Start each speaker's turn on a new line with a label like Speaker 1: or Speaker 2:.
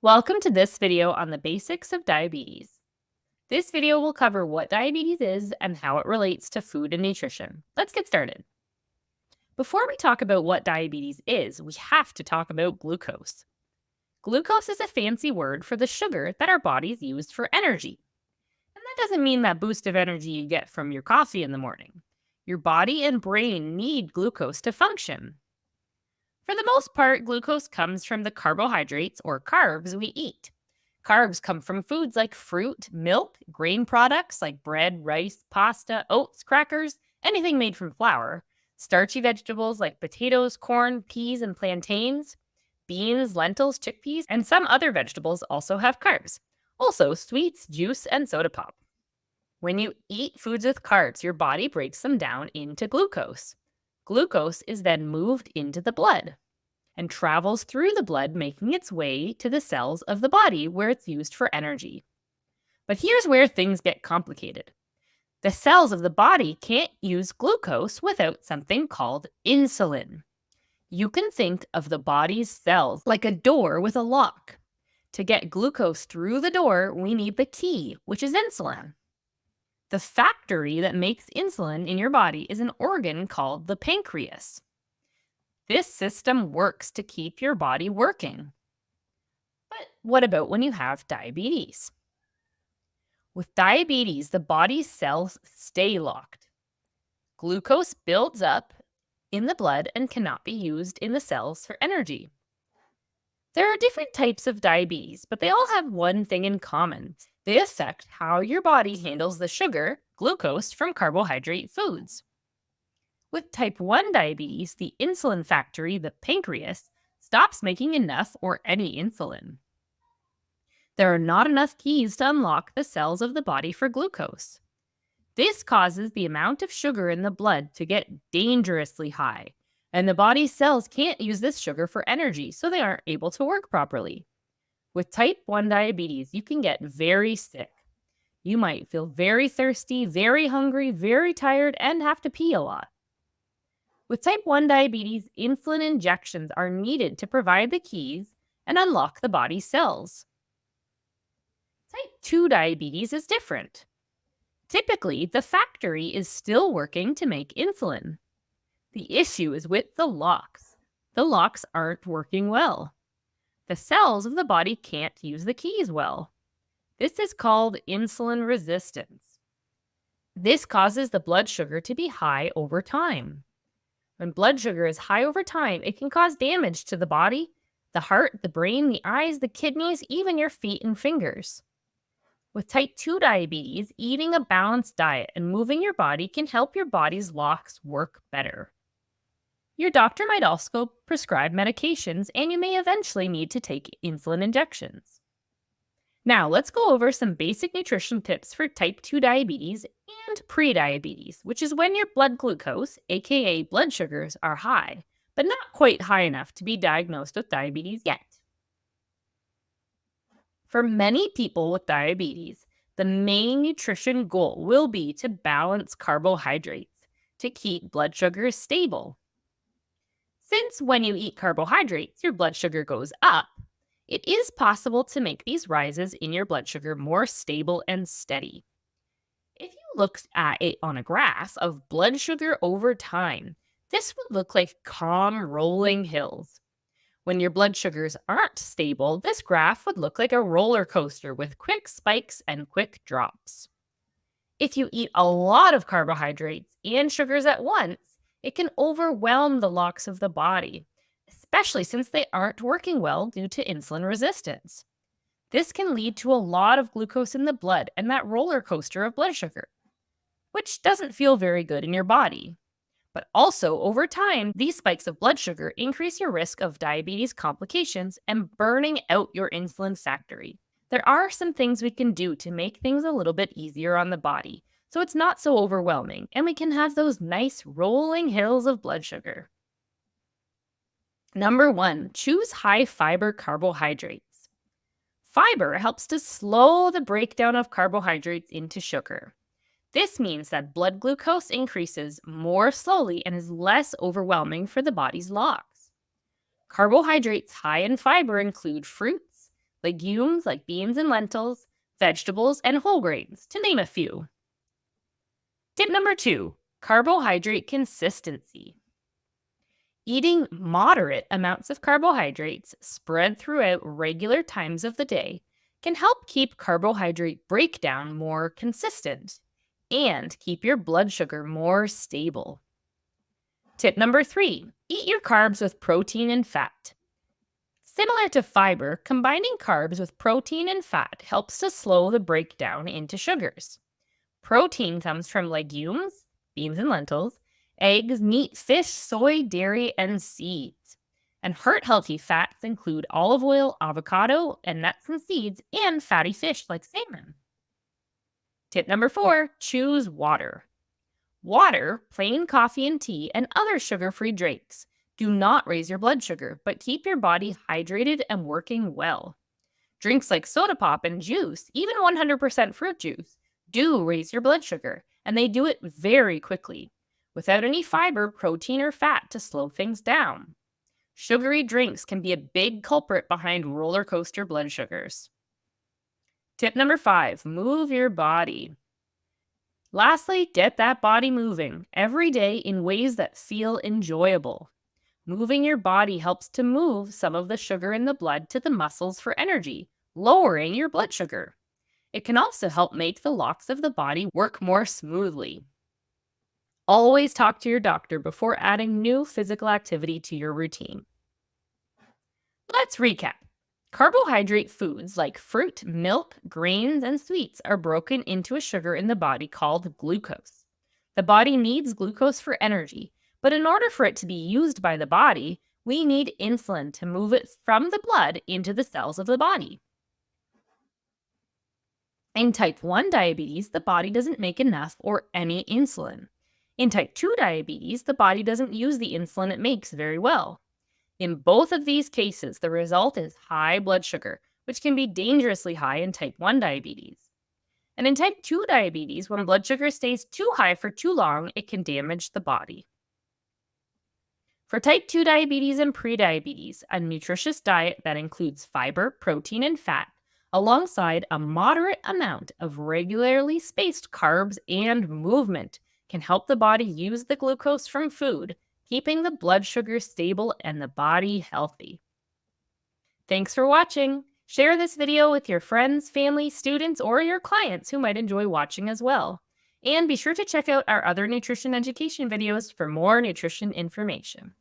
Speaker 1: Welcome to this video on the basics of diabetes. This video will cover what diabetes is and how it relates to food and nutrition. Let's get started. Before we talk about what diabetes is, we have to talk about glucose. Glucose is a fancy word for the sugar that our bodies use for energy. And that doesn't mean that boost of energy you get from your coffee in the morning. Your body and brain need glucose to function. For the most part, glucose comes from the carbohydrates or carbs we eat. Carbs come from foods like fruit, milk, grain products like bread, rice, pasta, oats, crackers, anything made from flour, starchy vegetables like potatoes, corn, peas, and plantains, beans, lentils, chickpeas, and some other vegetables also have carbs. Also, sweets, juice, and soda pop. When you eat foods with carbs, your body breaks them down into glucose. Glucose is then moved into the blood and travels through the blood, making its way to the cells of the body where it's used for energy. But here's where things get complicated. The cells of the body can't use glucose without something called insulin. You can think of the body's cells like a door with a lock. To get glucose through the door, we need the key, which is insulin. The factory that makes insulin in your body is an organ called the pancreas. This system works to keep your body working. But what about when you have diabetes? With diabetes, the body's cells stay locked. Glucose builds up in the blood and cannot be used in the cells for energy. There are different types of diabetes, but they all have one thing in common. They affect how your body handles the sugar, glucose, from carbohydrate foods. With type 1 diabetes, the insulin factory, the pancreas, stops making enough or any insulin. There are not enough keys to unlock the cells of the body for glucose. This causes the amount of sugar in the blood to get dangerously high, and the body's cells can't use this sugar for energy, so they aren't able to work properly. With type 1 diabetes, you can get very sick. You might feel very thirsty, very hungry, very tired, and have to pee a lot. With type 1 diabetes, insulin injections are needed to provide the keys and unlock the body's cells. Type 2 diabetes is different. Typically, the factory is still working to make insulin. The issue is with the locks. The locks aren't working well. The cells of the body can't use the keys well. This is called insulin resistance. This causes the blood sugar to be high over time. When blood sugar is high over time, it can cause damage to the body, the heart, the brain, the eyes, the kidneys, even your feet and fingers. With type 2 diabetes, eating a balanced diet and moving your body can help your body's locks work better. Your doctor might also prescribe medications, and you may eventually need to take insulin injections. Now, let's go over some basic nutrition tips for type 2 diabetes and prediabetes, which is when your blood glucose, aka blood sugars, are high, but not quite high enough to be diagnosed with diabetes yet. For many people with diabetes, the main nutrition goal will be to balance carbohydrates to keep blood sugars stable. Since when you eat carbohydrates, your blood sugar goes up, it is possible to make these rises in your blood sugar more stable and steady. If you looked at it on a graph of blood sugar over time, this would look like calm rolling hills. When your blood sugars aren't stable, this graph would look like a roller coaster with quick spikes and quick drops. If you eat a lot of carbohydrates and sugars at once, it can overwhelm the locks of the body, especially since they aren't working well due to insulin resistance. This can lead to a lot of glucose in the blood and that roller coaster of blood sugar, which doesn't feel very good in your body. But also, over time, these spikes of blood sugar increase your risk of diabetes complications and burning out your insulin factory. There are some things we can do to make things a little bit easier on the body, so it's not so overwhelming, and we can have those nice rolling hills of blood sugar. Number 1, choose high fiber carbohydrates. Fiber helps to slow the breakdown of carbohydrates into sugar. This means that blood glucose increases more slowly and is less overwhelming for the body's locks. Carbohydrates high in fiber include fruits, legumes like beans and lentils, vegetables, and whole grains, to name a few. Tip number 2, carbohydrate consistency. Eating moderate amounts of carbohydrates spread throughout regular times of the day can help keep carbohydrate breakdown more consistent and keep your blood sugar more stable. Tip number 3, eat your carbs with protein and fat. Similar to fiber, combining carbs with protein and fat helps to slow the breakdown into sugars. Protein comes from legumes, beans and lentils, eggs, meat, fish, soy, dairy, and seeds. And heart-healthy fats include olive oil, avocado, and nuts and seeds, and fatty fish like salmon. Tip number 4, choose water. Water, plain coffee and tea, and other sugar-free drinks do not raise your blood sugar, but keep your body hydrated and working well. Drinks like soda pop and juice, even 100% fruit juice, do raise your blood sugar, and they do it very quickly, without any fiber, protein, or fat to slow things down. Sugary drinks can be a big culprit behind roller coaster blood sugars. Tip number 5, move your body. Lastly, get that body moving every day in ways that feel enjoyable. Moving your body helps to move some of the sugar in the blood to the muscles for energy, lowering your blood sugar. It can also help make the locks of the body work more smoothly. Always talk to your doctor before adding new physical activity to your routine. Let's recap. Carbohydrate foods like fruit, milk, grains, and sweets are broken into a sugar in the body called glucose. The body needs glucose for energy, but in order for it to be used by the body, we need insulin to move it from the blood into the cells of the body. In type 1 diabetes, the body doesn't make enough or any insulin. In type 2 diabetes, the body doesn't use the insulin it makes very well. In both of these cases, the result is high blood sugar, which can be dangerously high in type 1 diabetes. And in type 2 diabetes, when blood sugar stays too high for too long, it can damage the body. For type 2 diabetes and prediabetes, a nutritious diet that includes fiber, protein, and fat, alongside a moderate amount of regularly spaced carbs and movement, can help the body use the glucose from food, keeping the blood sugar stable and the body healthy. Thanks for watching. Share this video with your friends, family, students, or your clients who might enjoy watching as well. And be sure to check out our other nutrition education videos for more nutrition information.